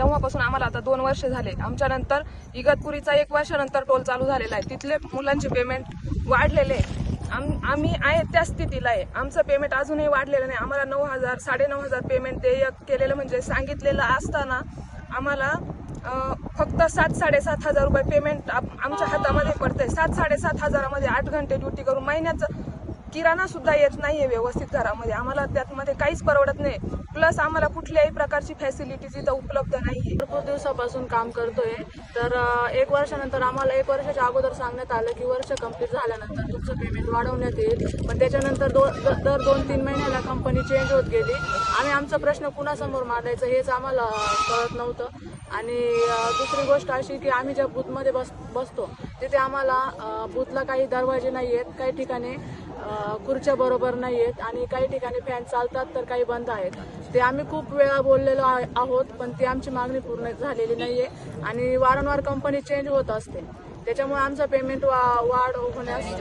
तेव्हापासून आम्हाला आता 2 वर्ष झाले. आमच्या नंतर इगतपुरीचा 1 वर्षानंतर टोल चालू झालेला आहे. तिथले मुलांचे पेमेंट वाढलेले आहे. आम्ही आहे त्या स्थितीला आहे. आमचं पेमेंट अजूनही वाढलेलं नाही. आम्हाला 9,000 9,500 पेमेंट देय केलेलं म्हणजे सांगितलेलं असताना आम्हाला फक्त 7,000-7,500 रुपये पेमेंट आमच्या हातामध्ये पडतंय. 7,000-7,500मध्ये 8 घंटे ड्युटी करून महिन्याचं किराणा सुद्धा येत नाहीये व्यवस्थित घरामध्ये. आम्हाला त्यामध्ये काहीच परवडत नाही. प्लस आम्हाला कुठल्याही प्रकारची फॅसिलिटीज इथं उपलब्ध नाहीये. भरपूर दिवसापासून काम करतोय. तर 1 वर्षानंतर आम्हाला 1 वर्षाच्या अगोदर सांगण्यात आलं की वर्ष कंप्लीट झाल्यानंतर तुमचं पेमेंट वाढवण्यात येईल. पण त्याच्यानंतर दर 2-3 महिन्याला कंपनी चेंज होत गेली. आम्ही आमचा प्रश्न कुणासमोर मांडायचा हेच आम्हाला कळत नव्हतं. आणि दुसरी गोष्ट अशी की आम्ही ज्या बूथमध्ये बसतो तिथे आम्हाला बूथला काही दरवाजे नाही आहेत, काही ठिकाणी खुर्च्या बरोबर नाही आहेत आणि काही ठिकाणी फॅन चालतात तर काही बंद आहेत. ते आम्ही खूप वेळा बोललेलो आहोत, पण ती आमची मागणी पूर्ण झालेली नाहीये आणि वारंवार कंपनी चेंज होत असते. त्याच्यामुळे आमचं पेमेंट वाढ होण्यास